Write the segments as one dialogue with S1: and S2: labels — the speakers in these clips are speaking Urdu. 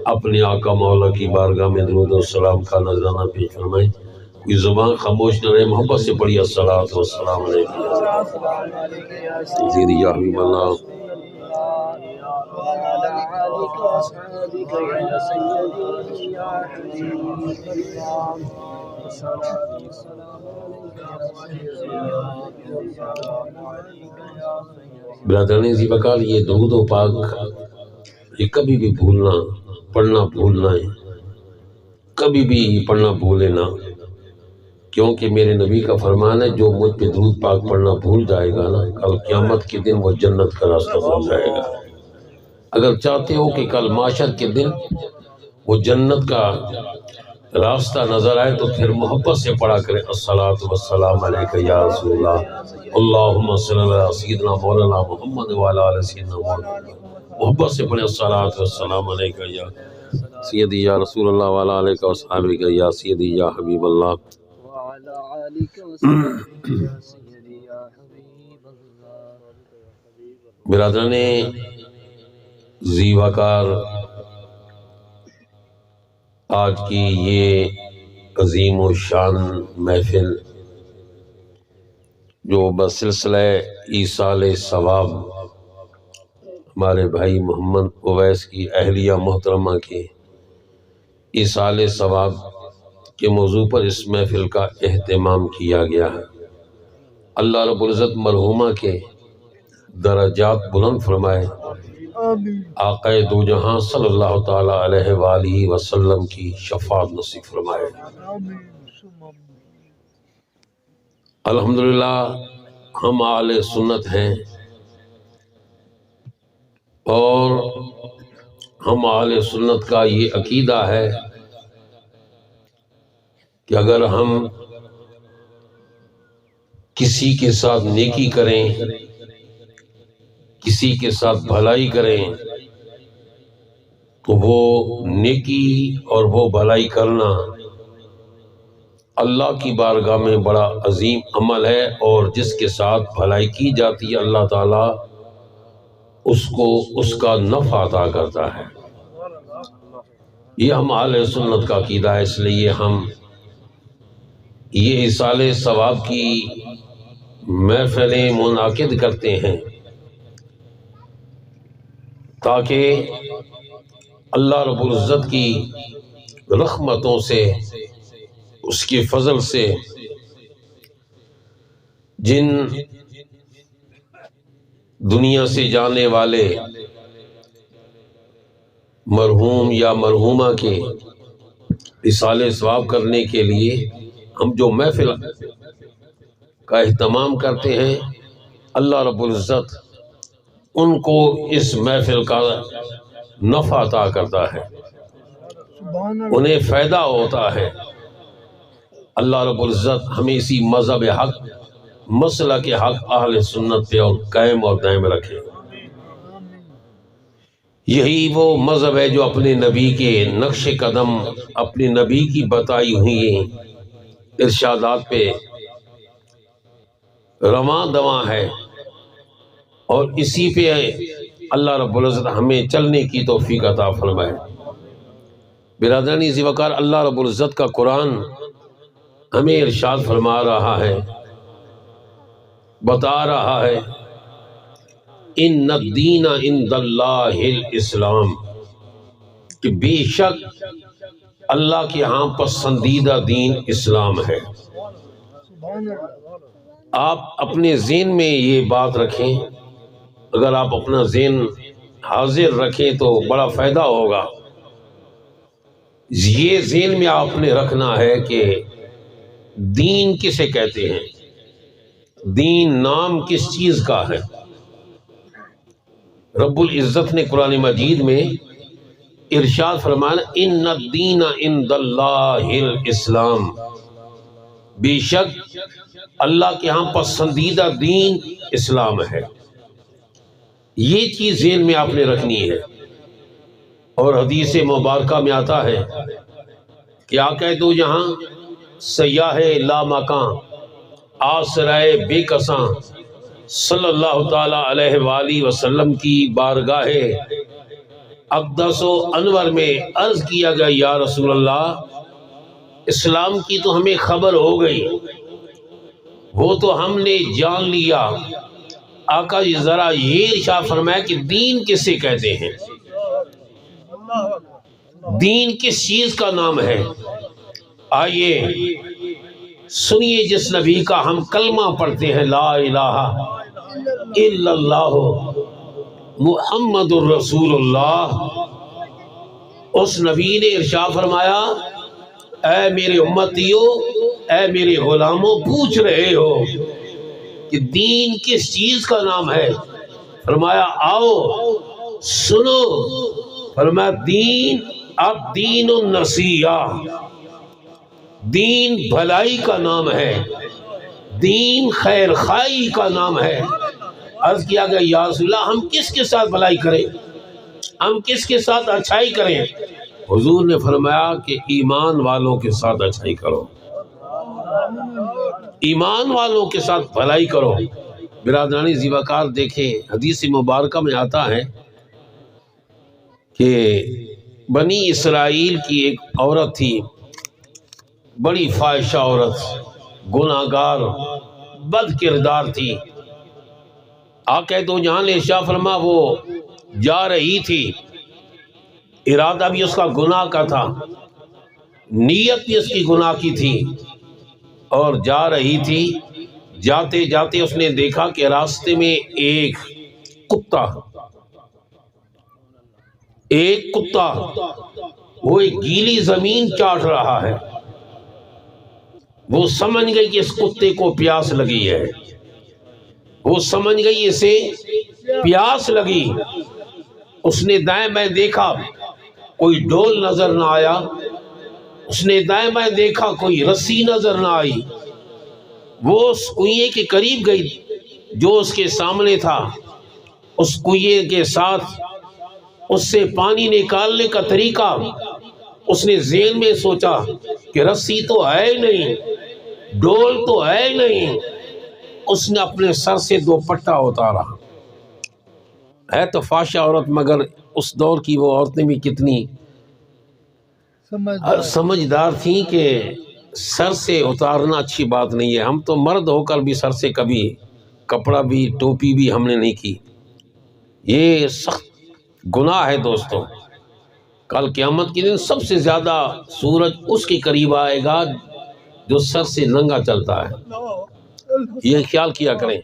S1: اپنے آقا مولا کی بارگاہ میں درود و سلام کا نذرانہ پیش فرمائیں۔ کوئی زبان خاموش نہ رہے، محبت سے پڑھی الصلاۃ والسلام علیکم سیدی یا حبیب اللہ۔ برادران ذی وقار، یہ درود و پاک یہ کبھی بھی بھولنا پڑھنا بھولنا ہے، کبھی بھی پڑھنا بھولے نہ، کیونکہ میرے نبی کا فرمان ہے جو مجھ پہ درود پاک پڑھنا بھول جائے گا نا، کل قیامت کے دن وہ جنت کا راستہ بھول جائے گا۔ اگر چاہتے ہو کہ کل معاشر کے دن وہ جنت کا راستہ نظر آئے تو پھر محبت سے پڑھا کریں الصلاۃ والسلام علیک یا رسول اللہ، اللہم صلی علی سیدنا مولانا محمد وعلی آل سیدنا محمد۔ محبت سے پڑھیں الصلاۃ والسلام علیک یا سیدی یا رسول اللہ وعلی آلک وصحبہ یا سیدی یا حبیب اللہ۔ برادران ذی وقار، آج کی یہ عظیم و شان محفل جو بسلسلہ ایصال ثواب ہمارے بھائی محمد اویس کی اہلیہ محترمہ کے ایصال ثواب کے موضوع پر اس محفل کا اہتمام کیا گیا ہے۔ اللہ رب العزت مرحومہ کے درجات بلند فرمائے، آقا دو جہاں صلی اللہ تعالی علیہ وآلہ وسلم کی شفاعت نصیب فرمائے۔ الحمدللہ ہم اہل سنت ہیں اور ہم اہل سنت کا یہ عقیدہ ہے کہ اگر ہم کسی کے ساتھ نیکی کریں، کسی کے ساتھ بھلائی کریں تو وہ نیکی اور وہ بھلائی کرنا اللہ کی بارگاہ میں بڑا عظیم عمل ہے، اور جس کے ساتھ بھلائی کی جاتی ہے اللہ تعالیٰ اس کو اس کا نفع عطا کرتا ہے۔ یہ ہم اہل سنت کا عقیدہ ہے، اس لیے ہم یہ ایصال ثواب کی محفلیں منعقد کرتے ہیں تاکہ اللہ رب العزت کی رحمتوں سے، اس کے فضل سے جن دنیا سے جانے والے مرحوم یا مرحومہ کے ایصال ثواب کرنے کے لیے ہم جو محفل کا اہتمام کرتے ہیں، اللہ رب العزت ان کو اس محفل کا نفع عطا کرتا ہے، انہیں فائدہ ہوتا ہے۔ اللہ رب العزت ہمیں اسی مذہب حق، مسلک حق اہل سنت پہ اور قائم اور دائم رکھے۔ یہی وہ مذہب ہے جو اپنے نبی کے نقش قدم، اپنے نبی کی بتائی ہوئی ارشادات پہ رواں دواں ہے، اور اسی پہ اللہ رب العزت ہمیں چلنے کی توفیق عطا فرمائے۔ برادران ذی وقار، اللہ رب العزت کا قرآن ہمیں ارشاد فرما رہا ہے، بتا رہا ہے، ان الدین عند اللہ الاسلام، کہ بے شک اللہ کے ہاں پسندیدہ دین اسلام ہے۔ آپ اپنے ذہن میں یہ بات رکھیں، اگر آپ اپنا ذہن حاضر رکھیں تو بڑا فائدہ ہوگا۔ یہ ذہن میں آپ نے رکھنا ہے کہ دین کسے کہتے ہیں، دین نام کس چیز کا ہے۔ رب العزت نے قرآن مجید میں ارشاد فرمایا، ان الدین عند اللہ الاسلام، بے شک اللہ کے ہاں پسندیدہ دین اسلام ہے۔ یہ چیز ذہن میں آپ نے رکھنی ہے۔ اور حدیث مبارکہ میں آتا ہے کہ آقا دو جہاں سیاح لا مکان آسرائے بے کساں صلی اللہ تعالی علیہ وآلہ وسلم کی بارگاہ اقدس و انور میں عرض کیا گیا یا رسول اللہ اسلام کی تو ہمیں خبر ہو گئی، وہ تو ہم نے جان لیا، آقا جی ذرا یہ ارشاد فرمایا کہ دین کسے کہتے ہیں، دین کس چیز کا نام ہے؟ آئیے سنیے جس نبی کا ہم کلمہ پڑھتے ہیں لا الہ الا اللہ محمد الرسول اللہ، اس نبی نے ارشاد فرمایا اے میرے امتیوں، اے میرے غلاموں، پوچھ رہے ہو کہ دین کس چیز کا نام ہے؟ فرمایا آؤ سنو، فرمایا دین الدین النصیحہ، دین بھلائی کا نام ہے، دین خیر خائی کا نام ہے۔ عرض کیا گیا یا رسول اللہ ہم کس کے ساتھ بھلائی کریں، ہم کس کے ساتھ اچھائی کریں؟ حضور نے فرمایا کہ ایمان والوں کے ساتھ اچھائی کرو، ایمان والوں کے ساتھ بھلائی کرو۔ برادرانی زیباکار دیکھیں حدیث مبارکہ میں آتا ہے کہ بنی اسرائیل کی ایک عورت تھی، بڑی فاحشہ عورت، گناہ گار، بد کردار تھی۔ آقا تو جہاں نے ارشاد فرما وہ جا رہی تھی، ارادہ بھی اس کا گناہ کا تھا، نیت بھی اس کی گناہ کی تھی، اور جا رہی تھی، جاتے جاتے اس نے دیکھا کہ راستے میں ایک کتا وہ ایک گیلی زمین چاٹ رہا ہے۔ وہ سمجھ گئی کہ اس کتے کو پیاس لگی ہے، وہ سمجھ گئی اسے پیاس لگی۔ اس نے دائیں بائیں دیکھا، کوئی ڈول نظر نہ آیا، اس نے دائیں بائیں دیکھا، کوئی رسی نظر نہ آئی۔ وہ اس کنویں کے قریب گئی جو اس کے سامنے تھا، اس کنویں کے ساتھ اس سے پانی نکالنے کا طریقہ اس نے ذہن میں سوچا کہ رسی تو ہے نہیں، ڈول تو ہے نہیں۔ اس نے اپنے سر سے دوپٹہ اتارا، ہے تو فاحشہ عورت مگر اس دور کی وہ عورتیں بھی کتنی سمجھدار تھیں کہ سر سے اتارنا اچھی بات نہیں ہے۔ ہم تو مرد ہو کر بھی سر سے کبھی کپڑا بھی ٹوپی بھی ہم نے نہیں کی، یہ سخت گناہ ہے دوستوں۔ کل قیامت کے دن سب سے زیادہ سورج اس کے قریب آئے گا جو سر سے ننگا چلتا ہے، یہ خیال کیا کریں۔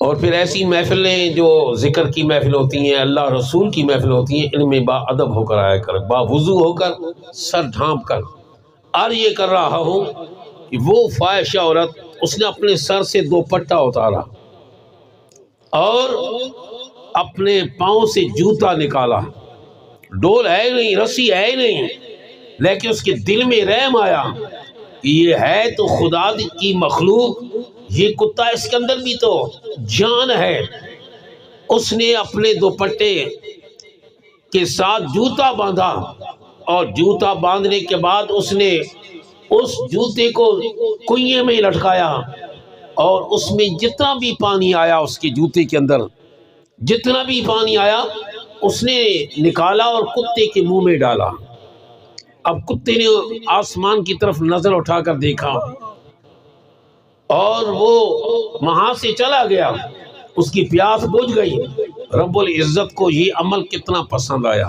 S1: اور پھر ایسی محفلیں جو ذکر کی محفل ہوتی ہیں، اللہ رسول کی محفل ہوتی ہیں، ان میں با ادب ہو کر آیا کر، با وضو ہو کر، سر ڈھانپ کر۔ اور یہ کر رہا ہوں کہ وہ فاحشہ عورت اس نے اپنے سر سے دوپٹہ اتارا اور اپنے پاؤں سے جوتا نکالا، ڈول ہے نہیں، رسی ہے نہیں، لیکن اس کے دل میں رحم آیا کہ یہ ہے تو خدا کی مخلوق، یہ کتا اس کے اندر بھی تو جان ہے۔ اس نے اپنے دوپٹے کے ساتھ جوتا باندھا، اور جوتا باندھنے کے بعد اس نے اس جوتے کو کنویں میں لٹکایا، اور اس میں جتنا بھی پانی آیا اس کے جوتے کے اندر، جتنا بھی پانی آیا اس نے نکالا اور کتے کے منہ میں ڈالا۔ اب کتے نے آسمان کی طرف نظر اٹھا کر دیکھا اور وہ وہاں سے چلا گیا، اس کی پیاس بجھ گئی۔ رب العزت کو یہ عمل کتنا پسند آیا۔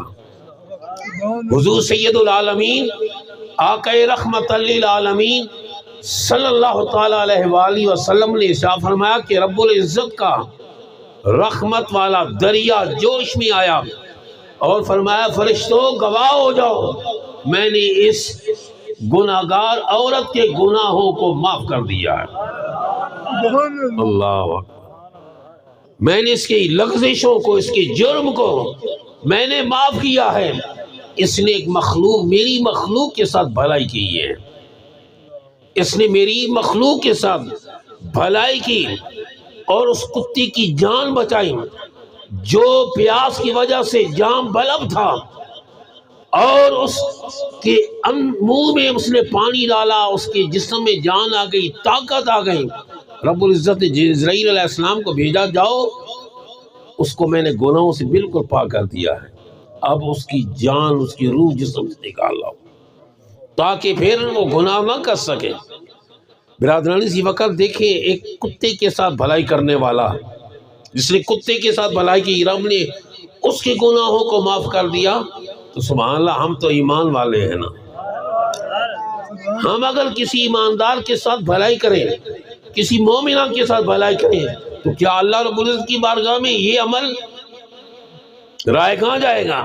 S1: حضور سید العالمین آقا رحمت للعالمین صلی اللہ تعالی علیہ وآلہ وسلم نے ارشاد فرمایا کہ رب العزت کا رحمت والا دریا جوش میں آیا اور فرمایا فرشتوں گواہ ہو جاؤ، میں نے اس گناہگار عورت کے گناہوں کو معاف کر دیا ہے۔ اللہ اکبر، میں نے اس کی لغزشوں کو، اس کے جرم کو میں نے معاف کیا ہے۔ اس نے ایک مخلوق، میری مخلوق کے ساتھ بھلائی کی ہے، اس نے میری مخلوق کے ساتھ بھلائی کی اور اس کتے کی جان بچائی جو پیاس کی وجہ سے جام بلب تھا، اور اس کے منہ میں اس نے پانی ڈالا، اس کے جسم میں جان آ گئی، طاقت آ گئی۔ رب العزت نے جبرائیل علیہ السلام کو بھیجا، جاؤ اس کو میں نے گناہوں سے بالکل پاک کر دیا ہے۔ اب اس کی جان، اس کی روح جسم سے نکال لاؤ تاکہ پھر وہ گناہ نہ کر سکے۔ برادران اسی وقت دیکھیں ایک کتے کے ساتھ بھلائی کرنے والا، جس نے کتے کے ساتھ بھلائی کی، رب نے اس کے گناہوں کو معاف کر دیا، تو سبحان اللہ ہم تو ایمان والے ہیں نا۔ ہم اگر کسی ایماندار کے ساتھ بھلائی کریں، کسی مومنہ کے ساتھ بھلائی کریں، تو کیا اللہ رب العزت کی بارگاہ میں یہ عمل رائے کہاں جائے گا؟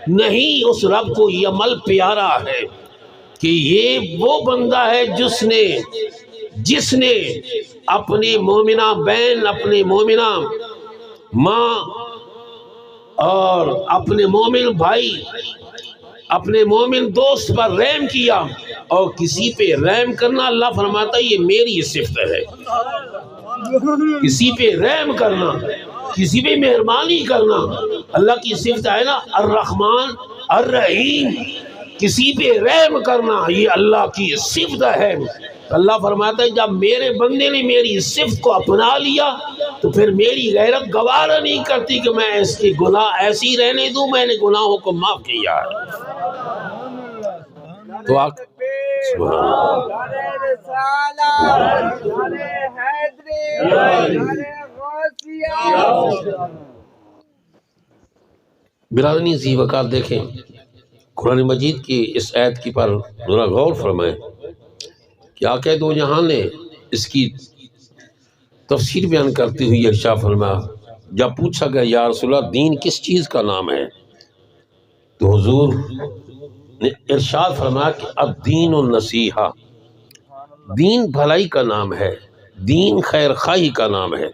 S1: نہیں، اس رب کو یہ عمل پیارا ہے کہ یہ وہ بندہ ہے جس نے اپنی مومنہ بہن، اپنی مومنہ ماں اور اپنے مومن بھائی، اپنے مومن دوست پر رحم کیا، اور کسی پہ رحم کرنا اللہ فرماتا ہے یہ میری صفت ہے۔ کسی پہ رحم کرنا، کسی پہ مہربانی کرنا اللہ کی صفت ہے نا، الرحمن الرحیم، کسی پہ رحم کرنا یہ اللہ کی صفت ہے۔ اللہ فرماتا ہے جب میرے بندے نے میری صفت کو اپنا لیا تو پھر میری غیرت گوارا نہیں کرتی کہ میں اس کے گناہ ایسی رہنے دوں، میں نے گناہوں کو معاف کیا ہے۔ تو برادرانی ذی وقار دیکھیں قرآن مجید کی اس آیت کی پر ذرا غور فرمائیں کہ آقا دو جہاں نے اس کی تفسیر بیان کرتے ہوئے ارشاد فرمایا، جب پوچھا گیا یا رسول اللہ دین کس چیز کا نام ہے، تو حضور نے ارشاد فرمایا کہ الدین النصیحہ، دین بھلائی کا نام ہے، دین خیر خواہی کا نام ہے۔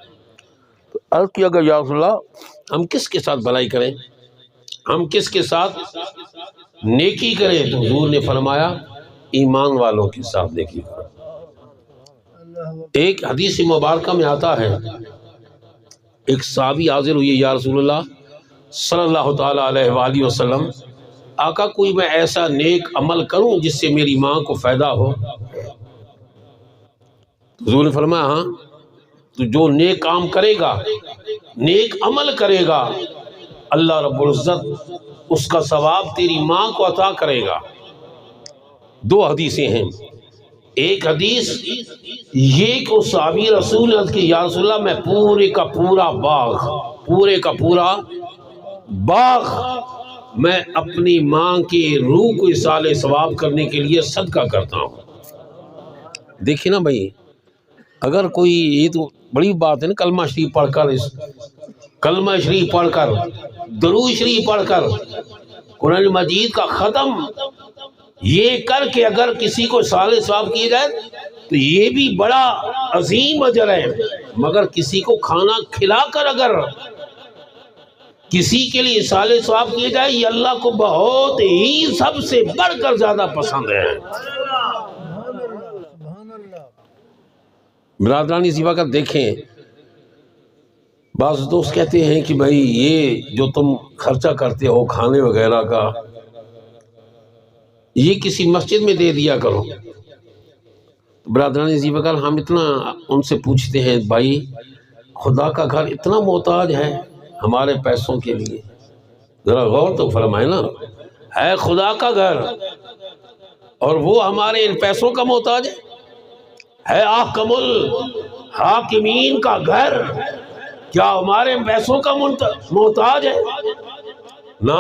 S1: تو عرض کیا گیا یا رسول اللہ ہم کس کے ساتھ بھلائی کریں، ہم کس کے ساتھ نیکی کریں؟ تو حضور نے فرمایا ایمان والوں کے ساتھ نیکی کریں۔ ایک حدیث مبارکہ میں آتا ہے ایک صحابی حاضر ہوئی یا رسول اللہ صلی اللہ تعالی علیہ وآلہ وسلم، آقا کوئی میں ایسا نیک عمل کروں جس سے میری ماں کو فائدہ ہو؟ حضور نے فرمایا ہاں، تو جو نیک کام کرے گا، نیک عمل کرے گا، اللہ رب العزت اس کا ثواب تیری ماں کو عطا کرے گا۔ دو حدیثیں ہیں، ایک حدیث یہ کہ صحابی رسول اللہ کہ یا رسول اللہ میں پورے کا پورا باغ میں اپنی ماں کی روح کو ایصال ثواب کرنے کے لیے صدقہ کرتا ہوں۔ دیکھیں نا بھائی، اگر کوئی، یہ تو بڑی بات ہے نا، کلمہ شریف پڑھ کر درود شریف پڑھ کر قرآن مجید کا ختم یہ کر کے اگر کسی کو ایصال ثواب کیے جائے تو یہ بھی بڑا عظیم اجر ہے، مگر کسی کو کھانا کھلا کر اگر کسی کے لیے ایصال ثواب کیے جائے یہ اللہ کو بہت ہی سب سے بڑھ کر زیادہ پسند ہے۔ برادرانی اسی وقت دیکھیں بعض دوست کہتے ہیں کہ بھائی یہ جو تم خرچہ کرتے ہو کھانے وغیرہ کا یہ کسی مسجد میں دے دیا کرو۔ برادران اسی وقت ہم اتنا ان سے پوچھتے ہیں بھائی خدا کا گھر اتنا محتاج ہے ہمارے پیسوں کے لیے؟ ذرا غور تو فرمائے نا، ہے خدا کا گھر اور وہ ہمارے ان پیسوں کا محتاج ہے احکم الحاکمین کا گھر کیا ہمارے پیسوں کا محتاج ہے؟ نہ،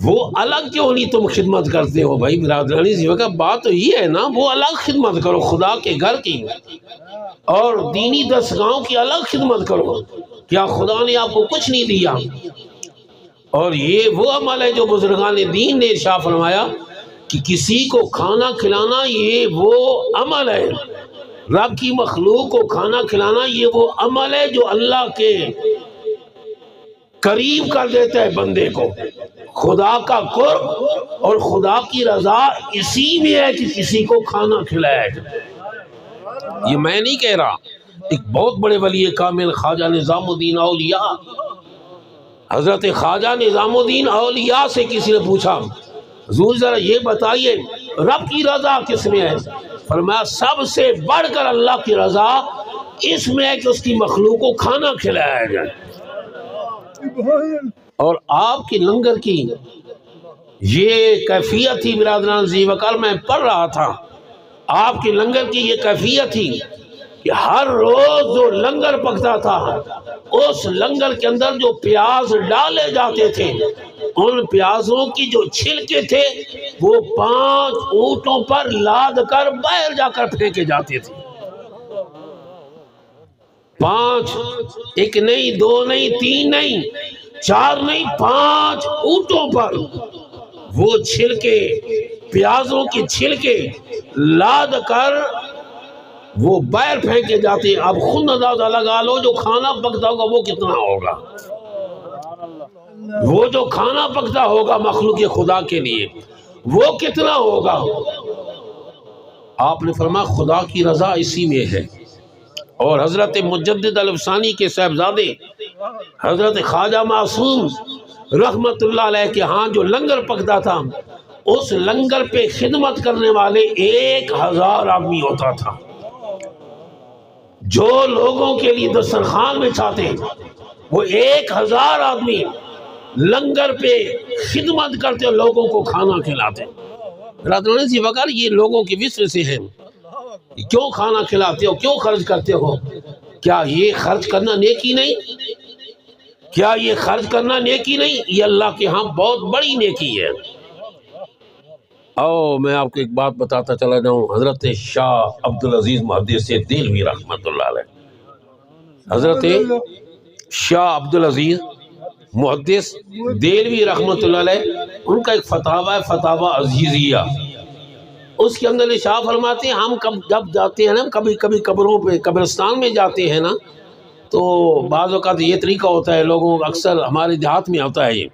S1: وہ الگ کیوں نہیں تم خدمت کرتے ہو بھائی؟ برادرانی اسی وقت بات تو یہ ہے نا، وہ الگ خدمت کرو خدا کے گھر کی اور دینی دستگاہوں کی الگ خدمت کرو، کیا خدا نے آپ کو کچھ نہیں دیا؟ اور یہ وہ عمل ہے جو بزرگان دین نے ارشاد فرمایا کہ کسی کو کھانا کھلانا یہ وہ عمل ہے، رب کی مخلوق کو کھانا کھلانا یہ وہ عمل ہے جو اللہ کے قریب کر دیتا ہے بندے کو۔ خدا کا قرب اور خدا کی رضا اسی میں ہے کہ کسی کو کھانا کھلایا جائے۔ یہ میں نہیں کہہ رہا، ایک بہت بڑے ولی کامل خواجہ نظام الدین اولیاء، حضرت خواجہ نظام الدین اولیاء سے کسی نے پوچھا حضور ذرا یہ بتائیے رب کی رضا کس میں ہے؟ فرمایا سب سے بڑھ کر اللہ کی رضا اس میں ہے کہ اس کی مخلوق کو کھانا کھلایا جائے۔ اور آپ کی لنگر کی یہ کیفیت تھی برادران ذی وقار، میں پڑھ رہا تھا، آپ کی لنگر کی یہ کیفیت تھی کہ ہر روز جو لنگر پکتا تھا اس لنگر کے اندر جو پیاز ڈالے جاتے تھے ان پیازوں کی جو چھلکے تھے وہ 5 اونٹوں پر لاد کر باہر جا کر پھینکے جاتے تھے۔ 5، 1 نہیں، 2 نہیں، 3 نہیں، 4 نہیں، 5 اونٹوں پر وہ چھلکے، پیازوں کی چھلکے لاد کر وہ باہر پھینکے جاتے ہیں۔ اب خود اندازہ لگا لو جو کھانا پکتا ہوگا وہ کتنا ہوگا، وہ جو کھانا پکتا ہوگا مخلوق خدا کے لیے وہ کتنا ہوگا۔ آپ نے فرمایا خدا کی رضا اسی میں ہے۔ اور حضرت مجدد الافسانی کے صاحبزادے حضرت خواجہ معصوم رحمت اللہ علیہ کے ہاں جو لنگر پکتا تھا اس لنگر پہ خدمت کرنے والے 1000 آدمی ہوتا تھا، جو لوگوں کے لیے دسترخوان بچھاتے وہ 1000 آدمی لنگر پہ خدمت کرتے، لوگوں کو کھانا کھلاتے۔ برادران ذی وقار یہ لوگوں کی وصف سے ہیں، کیوں کھانا کھلاتے ہو، کیوں خرچ کرتے ہو؟ کیا یہ خرچ کرنا نیکی نہیں؟ کیا یہ خرچ کرنا نیکی نہیں؟ یہ اللہ کے ہاں بہت بڑی نیکی ہے۔ میں آپ کو ایک بات بتاتا چلا جاؤں، حضرت شاہ عبدالعزیز محدث دہلوی رحمۃ اللہ علیہ، حضرت شاہ عبدالعزیز محدث دہلوی رحمۃ اللہ علیہ، ان کا ایک فتاوی ہے فتاوی عزیزیہ، اس کے اندر شاہ فرماتے ہیں ہم جب جاتے ہیں نا کبھی کبھی قبروں پہ قبرستان میں جاتے ہیں نا تو بعض اوقات یہ طریقہ ہوتا ہے لوگوں کو، اکثر ہمارے دیہات میں ہوتا ہے یہ،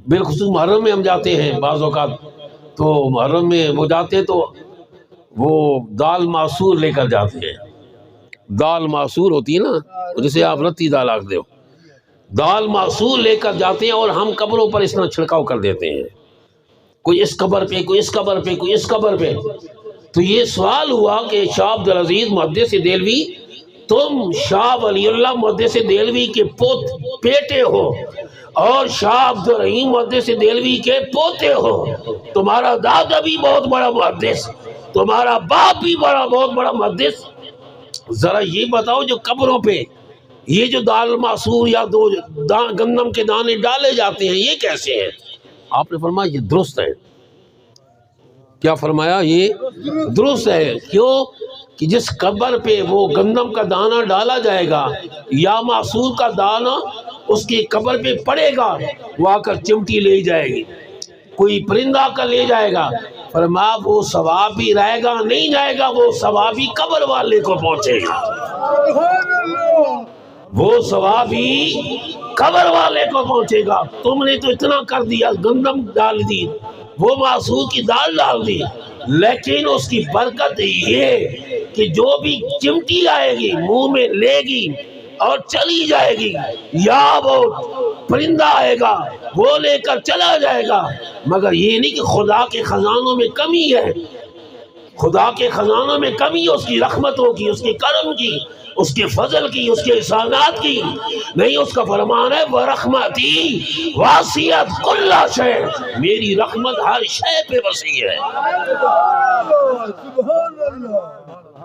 S1: بالخصوص محرم میں ہم جاتے ہیں بعض اوقات، تو محرم میں وہ جاتے ہیں تو وہ دال معصور لے کر جاتے ہیں، دال معصور ہوتی ہے نا جسے آپ رتی دال آکھ دو، دال معصور لے کر جاتے ہیں اور ہم قبروں پر اس طرح چھڑکاؤ کر دیتے ہیں، کوئی اس قبر پہ، کوئی اس قبر پہ، کوئی اس قبر پہ۔ تو یہ سوال ہوا کہ شاہ عبدالعزیز محدث دہلوی تم شاہ ولی اللہ محدث دہلوی کے بیٹے ہو اور شاہ عبدالرحیم محدث دہلوی کے پوتے ہو، تمہارا دادا بھی بہت بڑا محدث، تمہارا باپ بھی بہت بڑا محدث، ذرا یہ بتاؤ جو قبروں پہ یہ جو دال معصور یا گندم کے دانے ڈالے جاتے ہیں یہ کیسے ہیں؟ آپ نے فرمایا یہ درست ہے۔ کیا فرمایا؟ یہ درست ہے۔ کیوں کہ جس قبر پہ وہ گندم کا دانہ ڈالا جائے گا یا معصور کا دانہ اس کی قبر پہ پڑے گا، وہ آ کر چمٹی لے جائے گی، کوئی پرندہ آ کر لے جائے گا، فرمایا وہ ثواب بھی رہے گا نہیں جائے گا، وہ ثواب بھی قبر والے کو پہنچے گا، وہ ثواب بھی قبر والے کو پہنچے گا۔ تم نے تو اتنا کر دیا، گندم ڈال دی، وہ معصور کی دال ڈال دی، لیکن اس کی برکت یہ کہ جو بھی چمٹی آئے گی منہ میں لے گی اور چلی جائے گی، یا وہ پرندہ آئے گا وہ لے کر چلا جائے گا، مگر یہ نہیں کہ خدا کے خزانوں میں کمی ہے، خدا کے خزانوں میں کمی ہے، اس کی رحمتوں کی، اس کے کرم کی، اس کے فضل کی، اس کے احسانات کی نہیں، اس کا فرمان ہے وَرَحْمَتِي وَاسِعَتْ كُلَّ شَيْءٍ، میری رحمت ہر شے پہ وسیع ہے۔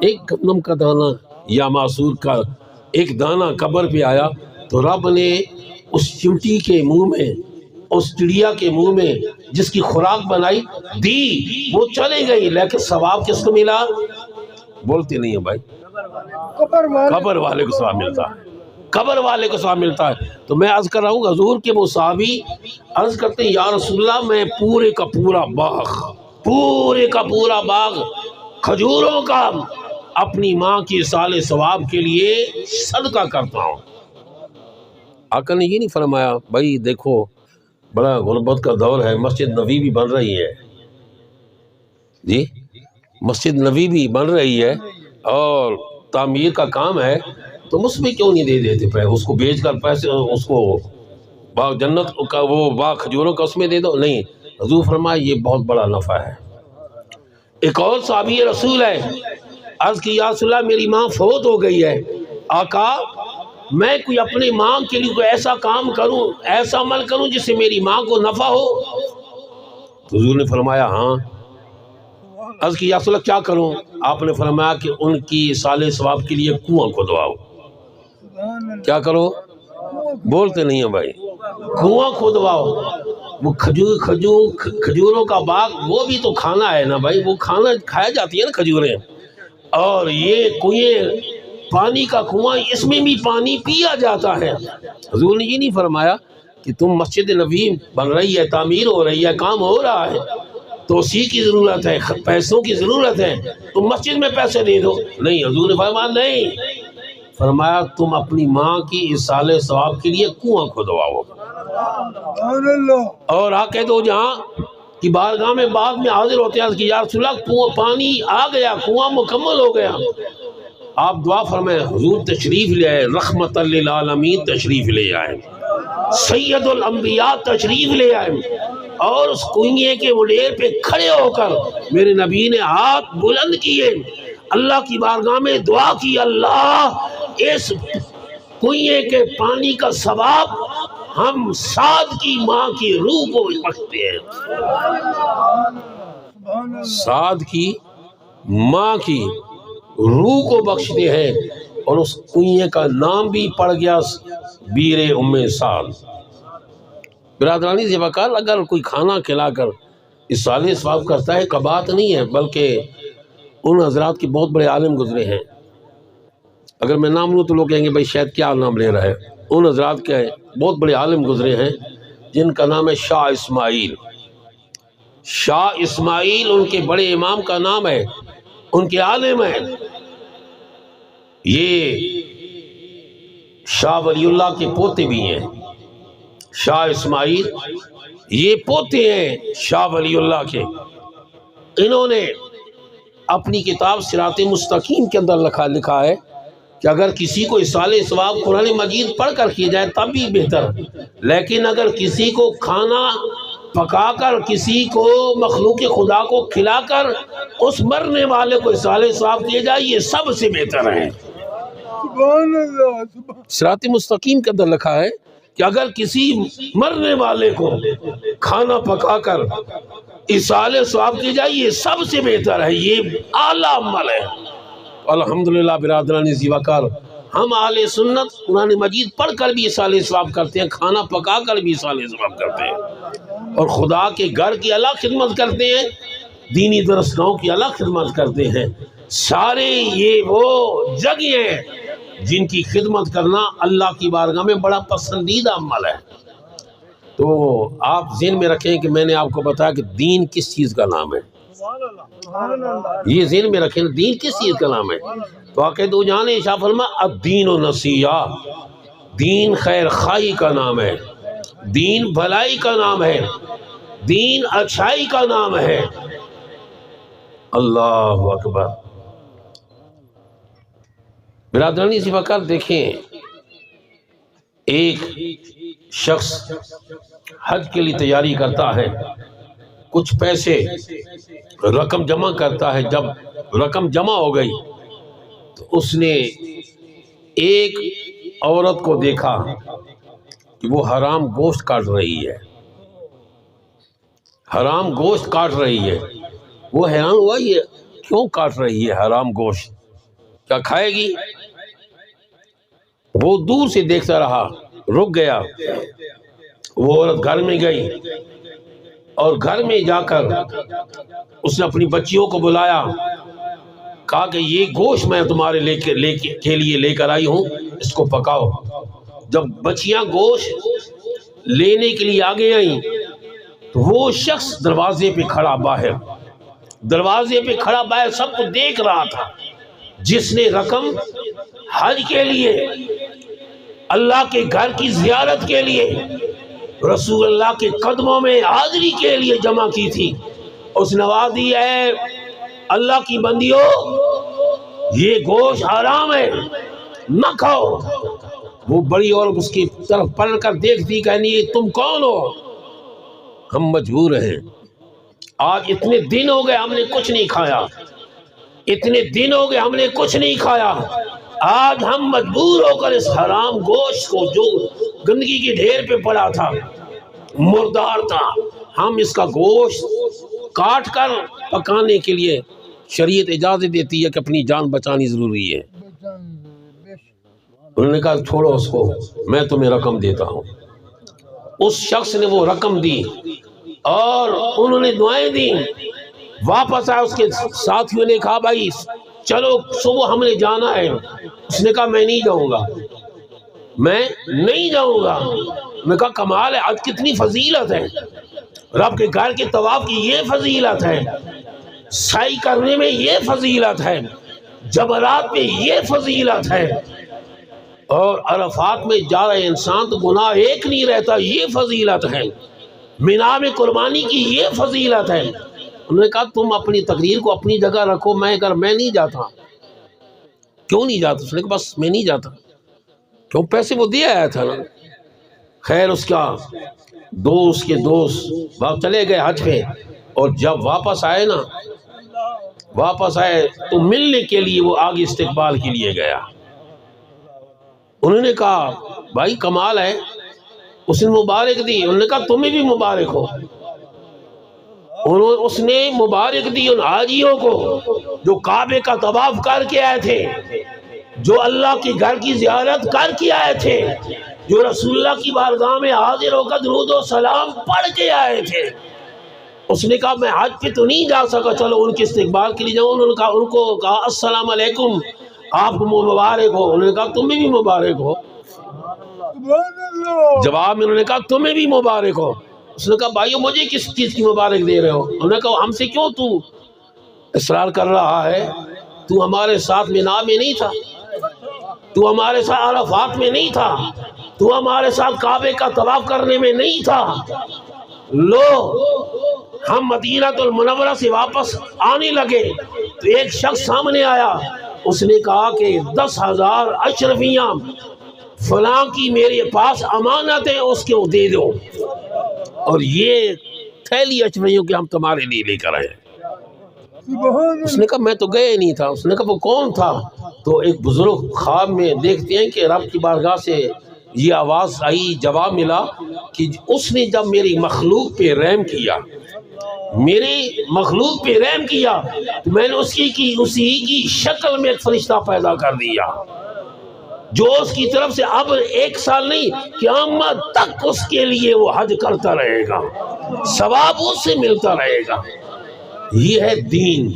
S1: ایک گندم کا دانہ یا معصور کا ایک دانہ قبر پہ آیا تو رب نے اس چمٹی کے منہ میں، اس چڑیا کے منہ میں جس کی خوراک بنائی دی، وہ چلے گئی، لیکن ثواب کس کو ملا؟ بولتے نہیں ہیں بھائی، قبر والے کو ثواب ملتا ہے، قبر والے کو ثواب ملتا ہے۔ تو میں عرض کر رہا ہوں حضور کے وہ صحابی عرض کرتے ہیں یا رسول اللہ میں پورے کا پورا باغ کھجوروں کا اپنی ماں کی سال ثواب کے لیے صدقہ کرتا ہوں۔ آقا نے یہ نہیں فرمایا بھائی دیکھو بڑا غربت کا دور ہے، مسجد نبوی بھی بن رہی ہے، جی مسجد نبوی بھی بن رہی ہے اور تعمیر کا کام ہے، تم اس میں کیوں نہیں دے دیتے پہ اس کو بیچ کر پیسے اس کو باغ جنت کا وہ باغ کھجوروں کا اس میں دے دو؟ نہیں، حضور فرمایا یہ بہت بڑا نفع ہے۔ ایک اور صحابی رسول ہے، عرض کی یا رسول اللہ میری ماں فوت ہو گئی ہے، آقا میں کوئی اپنی ماں کے لیے کوئی ایسا کام کروں، ایسا عمل کروں جس سے میری ماں کو نفع ہو؟ حضور نے فرمایا ہاں۔ عرض کی یا رسول اللہ کیا کروں؟ آپ نے فرمایا کہ ان کی ایصال ثواب کے لیے کنواں کھدواؤ۔ کیا کرو؟ بولتے نہیں ہیں بھائی، کنواں کھدواؤ۔ وہ کھجوروں کا باغ وہ بھی تو کھانا ہے نا بھائی، وہ کھانا کھایا جاتی ہے نا کھجوریں، اور یہ کنویں پانی کا کنواں، اس میں بھی پانی پیا جاتا ہے۔ حضور نے یہ نہیں فرمایا کہ تم مسجد نبوی بن رہی ہے، تعمیر ہو رہی ہے، کام ہو رہا ہے، توسیع کی ضرورت ہے، پیسوں کی ضرورت ہے، تم مسجد میں پیسے دے دو۔ نہیں، حضور نے فرمایا نہیں، فرمایا تم اپنی ماں کی ایصال ثواب کے لیے کنواں کھدواؤ، اور آ کہہ دو جہاں کی بارگاہ میں بعد میں حاضر ہوتے ہیں کہ یا رسول اللہ کنواں پانی آ گیا، کنواں مکمل ہو گیا۔ آپ دعا فرمائیں، حضور تشریف لے آئے، رحمت للعالمین تشریف لے آئے، سید الانبیاء تشریف لے آئے، اور اس کنویں کے وڈیر پہ کھڑے ہو کر میرے نبی نے ہاتھ بلند کیے، اللہ کی بارگاہ میں دعا کی، اللہ اس کنویں کے پانی کا ثواب ہم سعد کی ماں کی روح کو بخشتے ہیں، سعد کی ماں کی روح کو بخشتے ہیں، اور اس کنویں کا نام بھی پڑ گیا بیر ام سعد۔ برادرانی سے وقال، اگر کوئی کھانا کھلا کر ایصال ثواب کرتا ہے کبات نہیں ہے، بلکہ ان حضرات کے بہت بڑے عالم گزرے ہیں، اگر میں نام لوں تو لوگ کہیں گے بھائی شاید کیا نام لے رہا ہے، ان حضرات کے بہت بڑے عالم گزرے ہیں جن کا نام ہے شاہ اسماعیل۔ شاہ اسماعیل ان کے بڑے امام کا نام ہے، ان کے عالم ہیں۔ یہ شاہ ولی اللہ کے پوتے بھی ہیں، شاہ اسماعیل یہ پوتے ہیں شاہ ولی اللہ کے۔ انہوں نے اپنی کتاب صراط مستقیم کے اندر لکھا ہے کہ اگر کسی کو ایصال ثواب قرآن مجید پڑھ کر کی جائے تب بھی بہتر، لیکن اگر کسی کو کھانا پکا کر، کسی کو مخلوق خدا کو کھلا کر اس مرنے والے کو ایصال ثواب کیے جائے، یہ سب سے بہتر ہے۔ صراط مستقیم کے اندر لکھا ہے کہ اگر کسی مرنے والے کو کھانا پکا کر ایصال ثواب کی جائے، یہ سب سے بہتر ہے، یہ اعلیٰ عمل ہے۔ الحمدللہ برادران ذی وقار، ہم اہل سنت قرآن مجید پڑھ کر بھی ایصال ثواب کرتے ہیں، کھانا پکا کر بھی ایصال ثواب کرتے ہیں، اور خدا کے گھر کی الگ خدمت کرتے ہیں، دینی درس گاہوں کی الگ خدمت کرتے ہیں۔ سارے یہ وہ جگہیں ہیں جن کی خدمت کرنا اللہ کی بارگاہ میں بڑا پسندیدہ عمل ہے۔ تو آپ ذہن میں رکھیں کہ میں نے آپ کو بتایا کہ دین کس چیز کا نام ہے، یہ ذہن میں رکھیں دین کس چیز کا نام ہے۔ تو آقا دو جہاں نے ارشاد فرمایا الدین نصیحہ، دین خیر خواہی کا نام ہے، دین بھلائی کا نام ہے، دین اچھائی کا نام ہے۔ اللہ اکبر۔ برادرانی سی وقار دیکھیں، ایک شخص حج کے لیے تیاری کرتا ہے، کچھ پیسے رقم جمع کرتا ہے، جب رقم جمع ہو گئی تو اس نے ایک عورت کو دیکھا کہ وہ حرام گوشت کاٹ رہی ہے، حرام گوشت کاٹ رہی ہے۔ وہ حیران ہوا یہ کیوں کاٹ رہی ہے حرام گوشت، کیا کھائے گی؟ وہ دور سے دیکھتا رہا، رک گیا۔ وہ عورت گھر میں گئی اور گھر میں جا کر اس نے اپنی بچیوں کو بلایا، کہا کہ یہ گوشت میں تمہارے لیے لے کر آئی ہوں، اس کو پکاؤ۔ جب بچیاں گوشت لینے کے لیے آگے آئیں تو وہ شخص دروازے پہ کھڑا باہر سب کو دیکھ رہا تھا، جس نے رقم حج کے لیے، اللہ کے گھر کی زیارت کے لیے، رسول اللہ کے قدموں میں حاضری کے لیے جمع کی تھی۔ اس نے آواز دی، ہے اللہ کی بندیو، یہ گوشت حرام ہے، نہ کھاؤ۔ وہ بڑی عورت اس کی طرف پلٹ کر دیکھتی، کہنی تم کون ہو؟ ہم مجبور ہیں، آج اتنے دن ہو گئے ہم نے کچھ نہیں کھایا، اتنے دن ہو گئے ہم نے کچھ نہیں کھایا، آج ہم مجبور ہو کر اس حرام گوشت کو جو گندگی کے ڈھیر پہ پڑا تھا، مردار تھا، ہم اس کا گوشت کاٹ کر پکانے کے لیے شریعت اجازت دیتی ہے کہ اپنی جان بچانی ضروری ہے۔ انہوں نے کہا چھوڑو اس کو، میں تمہیں رقم دیتا ہوں۔ اس شخص نے وہ رقم دی اور انہوں نے دعائیں دی۔ واپس آیا، اس کے ساتھیوں نے کہا بھائی چلو صبح ہم نے جانا ہے۔ اس نے کہا میں نہیں جاؤں گا، میں نہیں جاؤں گا۔ میں کہا کمال ہے، آج کتنی فضیلت ہے، رب کے گھر کے طواف کی یہ فضیلت ہے، سعی کرنے میں یہ فضیلت ہے، جبرات میں یہ فضیلت ہے، اور عرفات میں جا رہے انسان تو گناہ ایک نہیں رہتا، یہ فضیلت ہے، مینا میں قربانی کی یہ فضیلت ہے۔ انہوں نے کہا تم اپنی تقریر کو اپنی جگہ رکھو، میں نہیں جاتا۔ کیوں نہیں جاتا؟ اس نے کہا بس میں نہیں جاتا، کیوں پیسے وہ دیا آیا تھا نا۔ خیر اس کا دوست کے دوست باپ چلے گئے حج پہ، اور جب واپس آئے تو ملنے کے لیے وہ آگے استقبال کے لیے گیا۔ انہوں نے کہا بھائی کمال ہے، اس نے مبارک دی۔ انہوں نے کہا تمہیں بھی مبارک ہو۔ اس نے مبارک دی ان حاجیوں کو جو کعبے کا طواف کر کے آئے تھے، جو اللہ کے گھر کی زیارت کر کے آئے تھے، جو رسول اللہ کی بارگاہ میں حاضر ہو کر درود و سلام پڑھ کے آئے تھے۔ اس نے کہا میں حج پہ تو نہیں جا سکا، چلو ان کے استقبال کے لیے جاؤں۔ ان کو کہا السلام علیکم، آپ کو مبارک ہو۔ انہوں نے کہا تمہیں بھی مبارک ہو۔ جواب میں انہوں نے کہا تمہیں بھی مبارک ہو۔ اس نے کہا بھائیو مجھے کس چیز کی مبارک دے رہے ہو؟ انہوں نے کہا ہم سے کیوں تو اصرار کر رہا ہے؟ تو ہمارے ساتھ مینا میں نہیں تھا، تو ہمارے ساتھ عرفات میں نہیں تھا، تو ہمارے ساتھ کعبے کا طواف کرنے میں نہیں تھا۔ لو ہم مدینہ المنورہ سے واپس آنے لگے تو ایک شخص سامنے آیا، اس نے کہا کہ 10,000 اشرفیاں فلاں کی میرے پاس امانت ہے، اس کو دے دو، اور یہ تھیلی اشرفیوں کے ہم تمہارے لیے لے کر آئے۔ اس نے کہا میں تو گئے نہیں تھا۔ اس نے کہا وہ کون تھا؟ تو ایک بزرگ خواب میں دیکھتے ہیں کہ رب کی بارگاہ سے یہ آواز آئی، جواب ملا کہ اس نے جب میری مخلوق پہ رحم کیا، میری مخلوق پہ رحم کیا، تو میں نے اسی کی شکل میں ایک فرشتہ پیدا کر دیا، جو اس کی طرف سے اب 1 سال نہیں قیامت تک اس کے لیے وہ حج کرتا رہے گا، ثواب اس سے ملتا رہے گا۔ یہ ہے دین،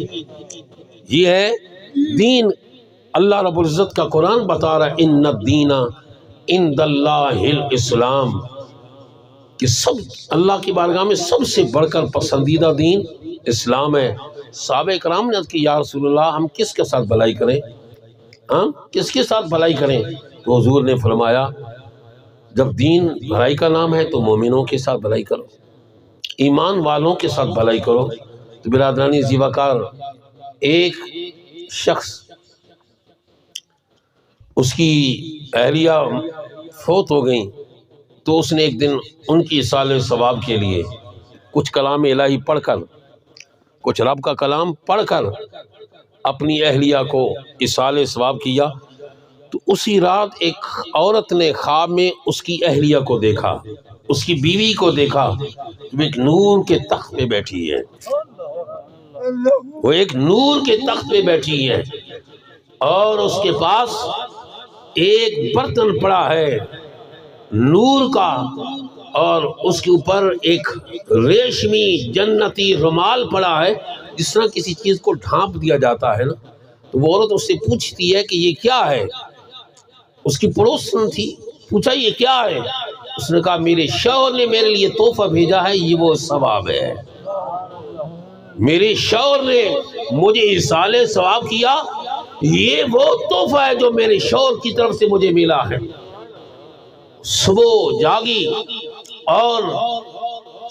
S1: یہ ہے دین۔ اللہ رب العزت کا قرآن بتا رہا ہے ان الدین عند اللہ الاسلام، کہ سب اللہ کی بارگاہ میں سب سے بڑھ کر پسندیدہ دین اسلام ہے۔ صحابہ کرام نے عرض کی یا رسول اللہ ہم کس کے ساتھ بھلائی کریں، ہم کس کے ساتھ بھلائی کریں؟ تو حضور نے فرمایا جب دین بھلائی کا نام ہے تو مومنوں کے ساتھ بھلائی کرو، ایمان والوں کے ساتھ بھلائی کرو۔ تو برادرانی ذی وقار، ایک شخص اس کی اہلیہ فوت ہو گئیں، تو اس نے ایک دن ان کی اصالہ ثواب کے لیے کچھ کلام الہی پڑھ کر، کچھ رب کا کلام پڑھ کر اپنی اہلیہ کو اصالہ ثواب کیا۔ تو اسی رات ایک عورت نے خواب میں اس کی اہلیہ کو دیکھا، اس کی بیوی کو دیکھا، وہ ایک نور کے تخت پہ بیٹھی ہے، وہ ایک نور کے تخت پہ بیٹھی ہے، اور اس کے پاس ایک برتن پڑا ہے نور کا، اور اس کے اوپر ایک ریشمی جنتی رومال پڑا ہے، جس طرح کسی چیز کو ڈھانپ دیا جاتا ہے نا۔ تو وہ عورت اس سے پوچھتی ہے کہ یہ کیا ہے؟ اس کی پڑوسن تھی، پوچھا یہ کیا ہے؟ اس نے کہا میرے شوہر نے میرے لیے تحفہ بھیجا ہے، یہ وہ ثواب ہے، میرے شوہر نے مجھے اصالہ ثواب کیا، یہ وہ تحفہ ہے جو میرے شوہر کی طرف سے مجھے ملا ہے۔ صبح جاگی اور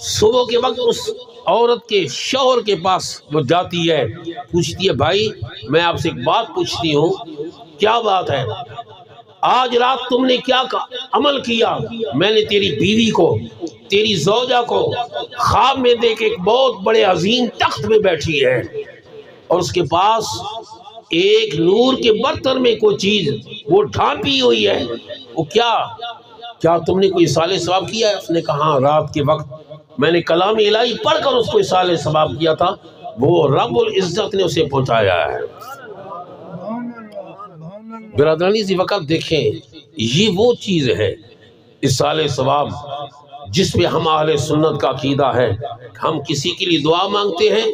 S1: صبح کے وقت اس عورت کے شوہر کے پاس وہ جاتی ہے، پوچھتی ہے بھائی میں آپ سے ایک بات پوچھتی ہوں، کیا بات ہے؟ آج رات تم نے کیا عمل کیا؟ میں نے تیری بیوی کو، تیری زوجہ کو خواب میں دیکھ ایک بہت بڑے عظیم تخت میں بیٹھی ہے، اور اس کے پاس ایک نور کے برتن میں کوئی چیز وہ ڈھانپی ہوئی ہے، وہ کیا تم نے کوئی اصالہ ثواب کیا ہے؟ اس نے کہا ہاں، رات کے وقت میں نے کلام الہی پڑھ کر اس کو اصالہ ثواب کیا تھا، وہ رب العزت نے اسے پہنچایا ہے۔ برادرانی اسی وقت دیکھیں، یہ وہ چیز ہے اصالہ ثواب جس پہ ہم اہل سنت کا عقیدہ ہے۔ ہم کسی کے لیے دعا مانگتے ہیں،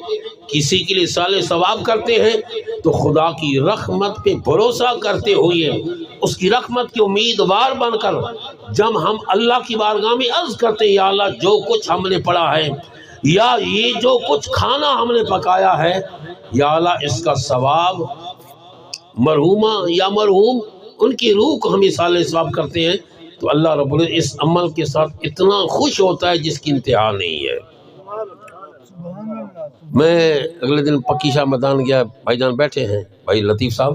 S1: کسی کے لیے اصالہ ثواب کرتے ہیں تو خدا کی رحمت پہ بھروسہ کرتے ہوئے، اس کی رحمت کی امیدوار بن کر جب ہم اللہ کی بارگاہ میں عرض کرتے ہیں یا اللہ جو کچھ ہم نے پڑھا ہے یا یہ جو کچھ کھانا ہم نے پکایا ہے یا اللہ اس کا ثواب مرحومہ یا مرحوم ان کی روح کو ہم اصالہ ثواب کرتے ہیں، تو اللہ رب العزت اس عمل کے ساتھ اتنا خوش ہوتا ہے جس کی انتہا نہیں ہے۔ میں اگلے دن پکی شاہ میدان گیا، بھائی جان بیٹھے ہیں، بھائی لطیف صاحب،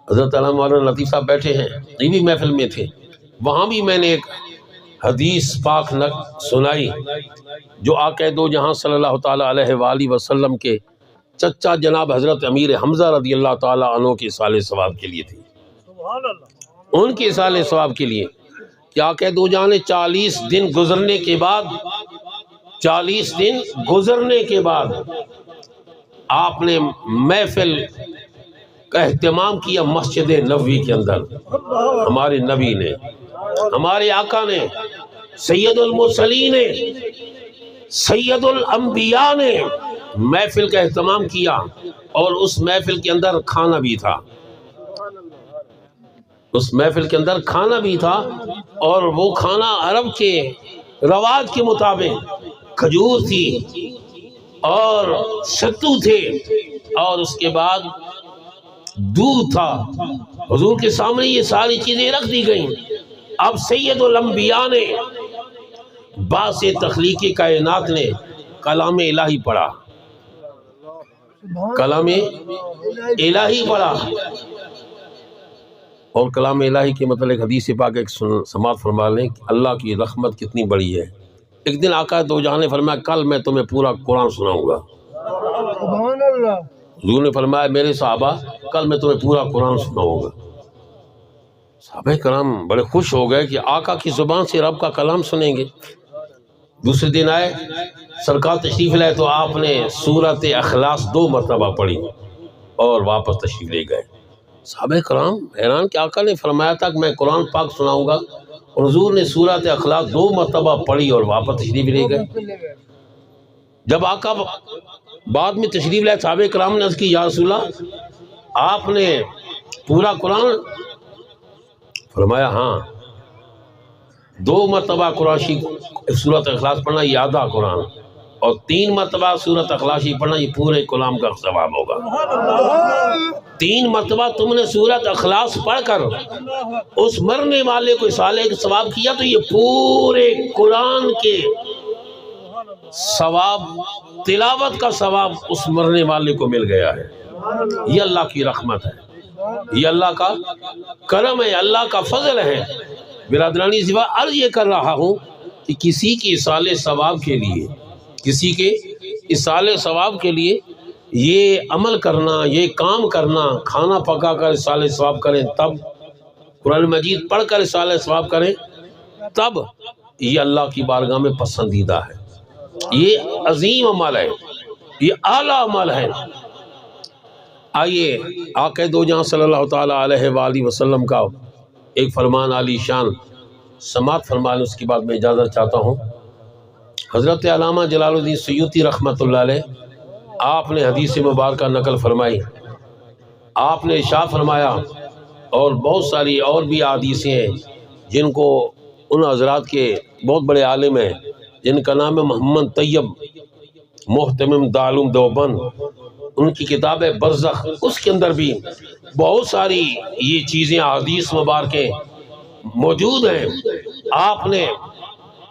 S1: حضرت علامہ مولانا لطیف صاحب بیٹھے ہیں، یہ بھی محفل میں تھے، وہاں بھی میں نے ایک حدیث پاک سنائی جو آقا دو جہاں صلی اللہ تعالیٰ علیہ وآلہ وسلم کے چچا جناب حضرت امیر حمزہ رضی اللہ تعالیٰ عنہ کے اصالہ ثواب کے لیے تھی، ان کے اصالہ ثواب کے لیے کہ آقا دو جہاں نے 40 دن گزرنے کے بعد آپ نے محفل کا اہتمام کیا مسجد نبوی کے اندر۔ ہمارے نبی نے، ہمارے آقا نے، سید المرسلین نے، سید الانبیاء نے محفل کا اہتمام کیا، اور اس محفل کے اندر کھانا بھی تھا، اس محفل کے اندر کھانا بھی تھا، اور وہ کھانا عرب کے رواج کے مطابق کھجور تھی اور ستو تھے، اور اس کے بعد دودھ تھا۔ حضور کے سامنے یہ ساری چیزیں رکھ دی گئیں۔ اب سید الانبیاء نے، باعث تخلیق کائنات نے کلام الہی پڑھا، کلام الہی پڑھا، اور کلام الہی کے متعلق حدیث پاک ایک سماعت فرما لیں کہ اللہ کی رحمت کتنی بڑی ہے۔ ایک دن آقا دو جہاں نے فرمایا کل میں تمہیں پورا قرآن سناؤں گا۔
S2: سبحان اللہ۔
S1: حضور نے فرمایا میرے صحابہ کل میں تمہیں پورا قرآن سناؤں گا۔ صحابہ کرام بڑے خوش ہو گئے کہ آقا کی زبان سے رب کا کلام سنیں گے۔ دوسرے دن آئے، سرکار تشریف لائے تو آپ نے سورۃ اخلاص 2 مرتبہ پڑھی اور واپس تشریف لے گئے۔ صحابہ کرام حیران کہ آقا نے فرمایا تھا کہ میں قرآن پاک سناؤں گا، اور حضور نے سورۃ اخلاص 2 مرتبہ پڑھی اور واپس تشریف لے گئے۔ جب آقا بعد میں تشریف لائے، صحابہ کرام نے عرض کی یا رسول اللہ آپ نے پورا قرآن؟ فرمایا ہاں، 2 مرتبہ قرآن شریف سورۃ اخلاص پڑھنا یہ آدھا قرآن، اور 3 مرتبہ سورۃ اخلاص شریف پڑھنا یہ پورے کلام کا ثواب ہوگا۔ 3 مرتبہ تم نے سورۃ اخلاص پڑھ کر اس مرنے والے کو اصالہ کا ثواب کیا تو یہ پورے قرآن کے ثواب، تلاوت کا ثواب اس مرنے والے کو مل گیا ہے۔ یہ اللہ کی رحمت ہے، یہ اللہ کا کرم ہے، اللہ کا فضل ہے۔ برادرانی سوا عرض یہ کر رہا ہوں کہ کسی کی اصالہ ثواب کے لیے، کسی کے اصالہ ثواب کے لیے یہ عمل کرنا، یہ کام کرنا، کھانا پکا کر اصالہ ثواب کریں تب، قرآن مجید پڑھ کر اصالہ ثواب کریں تب، یہ اللہ کی بارگاہ میں پسندیدہ ہے، یہ عظیم عمل ہے، یہ اعلیٰ عمل ہے۔ آئیے آقا دو جہاں صلی اللہ تعالیٰ علیہ وآلہ وسلم کا ایک فرمان عالی شان سماعت فرما لیں، اس کے بعد میں اجازت چاہتا ہوں۔ حضرت علامہ جلال الدین سیوطی رحمۃ اللہ علیہ، آپ نے حدیث مبارکہ نقل فرمائی، آپ نے ارشاد فرمایا، اور بہت ساری اور بھی احادیثیں ہیں جن کو ان حضرات کے بہت بڑے عالم ہیں جن کا نام ہے محمد طیب محتمم دارالعلوم دیوبند، ان کی کتاب ہے برزخ، اس کے اندر بھی بہت ساری یہ چیزیں احادیث مبارکیں موجود ہیں۔ آپ نے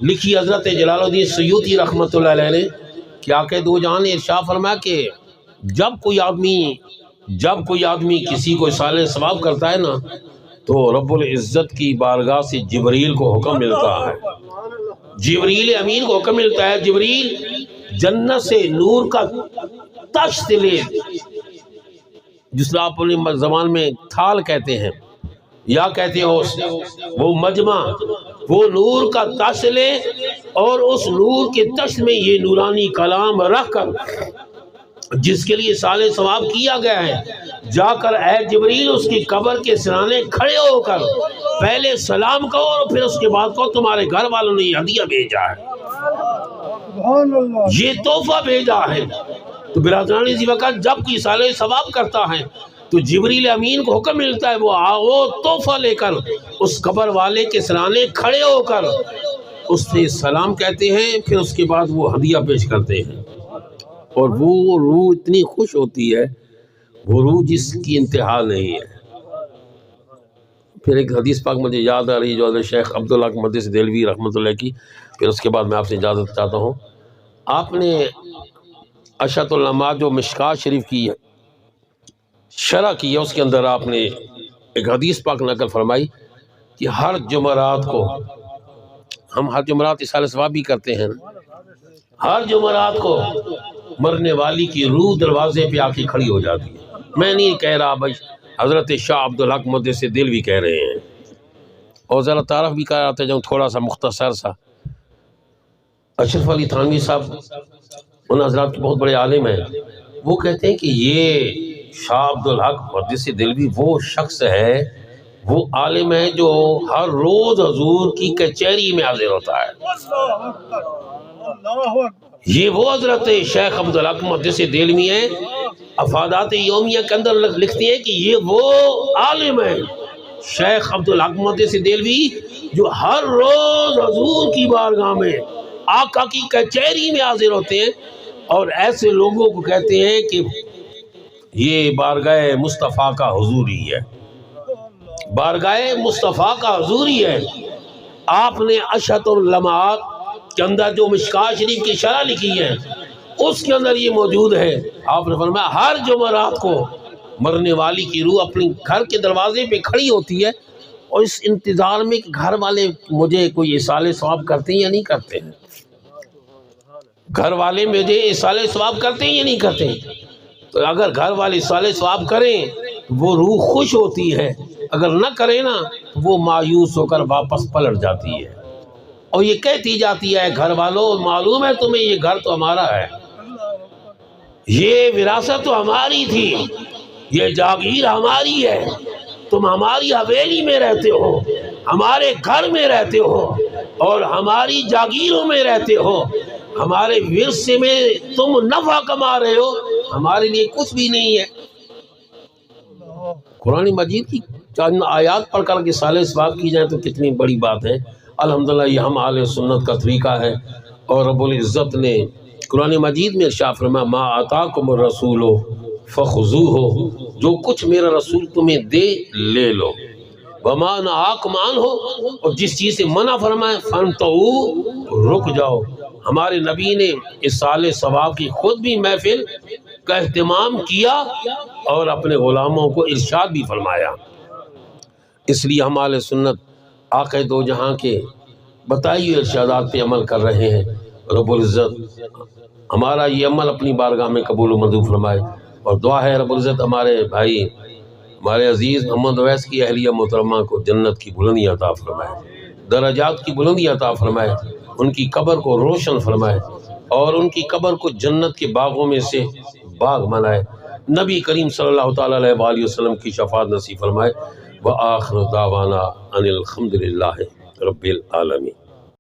S1: لکھی حضرت جلال الدین سیوطی رحمۃ اللہ علیہ نے کہ آقا دو جہاں نے ارشاد فرمایا کہ جب کوئی آدمی کسی کو اصالہ ثواب کرتا ہے نا تو رب العزت کی بارگاہ سے جبریل کو حکم ملتا ہے، جبریل امین کو حکم ملتا ہے، جبریل جنت سے نور کا تشت لے جس کو آپ اپنی زبان میں تھال کہتے ہیں یا کہتے ہو وہ مجمع، وہ نور کا تش لے اور اس نور کے تش میں یہ نورانی کلام رکھ کر جس کے لیے سال ثواب کیا گیا ہے، جا کر اے جبریل اس کی قبر کے سرانے کھڑے ہو کر پہلے سلام کہو اور پھر اس کے بعد کہو تمہارے گھر والوں نے یہ ہدیہ بھیجا ہے،
S2: سبحان اللہ،
S1: یہ تحفہ بھیجا ہے۔ تو برادران اسی وقت جب کوئی سال ثواب کرتا ہے تو جبریل امین کو حکم ملتا ہے وہ تحفہ لے کر اس قبر والے کے سرانے کھڑے ہو کر اس سے سلام کہتے ہیں، پھر اس کے بعد وہ ہدیہ پیش کرتے ہیں، اور وہ روح اتنی خوش ہوتی ہے، وہ روح جس کی انتہا نہیں ہے۔ پھر ایک حدیث پاک مجھے یاد آ رہی جو حضرت شیخ عبدالحق محدث دہلوی رحمۃ اللہ کی، پھر اس کے بعد میں آپ سے اجازت چاہتا ہوں۔ آپ نے اشہۃ العلمات جو مشکات شریف کی ہے شرح کی ہے، اس کے اندر آپ نے ایک حدیث پاک نقل فرمائی کہ ہر جمعرات کو ہم ہر جمعرات اصالہ ثواب بھی کرتے ہیں نا، ہر جمعرات کو مرنے والی کی روح دروازے پہ آ کے کھڑی ہو جاتی ہے۔ میں نہیں کہہ رہا بھائی، حضرت شاہ عبدالحق محدث دہلوی کہہ رہے ہیں، اور ذرا تعارف بھی کر آتے جاؤں تھوڑا سا مختصر سا۔ اشرف علی تھانوی صاحب ان حضرات کے بہت بڑے عالم ہیں، وہ کہتے ہیں کہ یہ شاہ عبدالحق محدث دہلوی وہ شخص ہے، وہ عالم ہے جو ہر روز حضور کی کچہری میں حاضر ہوتا ہے۔
S2: اللہ اکبر،
S1: یہ وہ حضرت شیخ عبدالحق محدث دہلوی ہیں، افادات یومیہ کے اندر لکھتے ہیں کہ یہ وہ عالم ہے شیخ عبدالحق محدث دہلوی جو ہر روز حضور کی بارگاہ میں آقا کی کچہری میں حاضر ہوتے ہیں، اور ایسے لوگوں کو کہتے ہیں کہ یہ بارگاہ مصطفیٰ کا حضوری ہے، بارگاہ مصطفیٰ کا حضوری ہے۔ آپ نے اشہۃ العلمات کے اندر جو مشکات شریف کی شرح لکھی ہے اس کے اندر یہ موجود ہے۔ آپ نے فرمایا ہر جمعرات کو مرنے والی کی روح اپنے گھر کے دروازے پہ کھڑی ہوتی ہے، اور اس انتظار میں کہ گھر والے مجھے کوئی اصالہ ثواب کرتے ہیں یا نہیں کرتے ہیں، گھر والے مجھے اصالہ ثواب کرتے ہیں یا نہیں کرتے ہیں۔ تو اگر گھر والے اصالہ ثواب کریں وہ روح خوش ہوتی ہے، اگر نہ کریں نا تو وہ مایوس ہو کر واپس پلٹ جاتی ہے، اور یہ کہتی جاتی ہے گھر والوں معلوم ہے تمہیں یہ گھر تو ہمارا ہے، یہ وراثت تو ہماری تھی، یہ جاگیر ہماری ہے، تم ہماری حویلی میں رہتے ہو، ہمارے گھر میں رہتے ہو، اور ہماری جاگیروں میں رہتے ہو، ہمارے ورثے میں تم نفع کما رہے ہو، ہمارے لیے کچھ بھی نہیں ہے۔ قرآن مجید کی چند آیات پڑھ کر کے صالح ثواب کی جائیں تو کتنی بڑی بات ہے۔ الحمدللہ یہ ہم اہل سنت کا طریقہ ہے، اور رب العزت نے قرآن مجید میں ارشاد فرمایا ما آتاکم الرسول فخذوہ، جو کچھ میرا رسول تمہیں دے لے لو، وما نہاکم عنہ، اور جس چیز سے منع فرمائے فانتہوا، رک جاؤ۔ ہمارے نبی نے اس سال ثواب کی خود بھی محفل کا اہتمام کیا اور اپنے غلاموں کو ارشاد بھی فرمایا۔ اس لیے ہم اہل سنت آقا دو جہاں کے بتائی ہوئے ارشادات پہ عمل کر رہے ہیں۔ رب العزت ہمارا یہ عمل اپنی بارگاہ میں قبول و منظور فرمائے، اور دعا ہے رب العزت ہمارے بھائی ہمارے عزیز محمد اویس کی اہلیہ محترمہ کو جنت کی بلندی عطا فرمائے، درجات کی بلندی عطا فرمائے، ان کی قبر کو روشن فرمائے، اور ان کی قبر کو جنت کے باغوں میں سے باغ بنائے، نبی کریم صلی اللہ تعالیٰ علیہ وآلہ وسلم کی شفاعت نصیب فرمائے۔ وآخر دعوانا ان الحمد للہ رب العالمین۔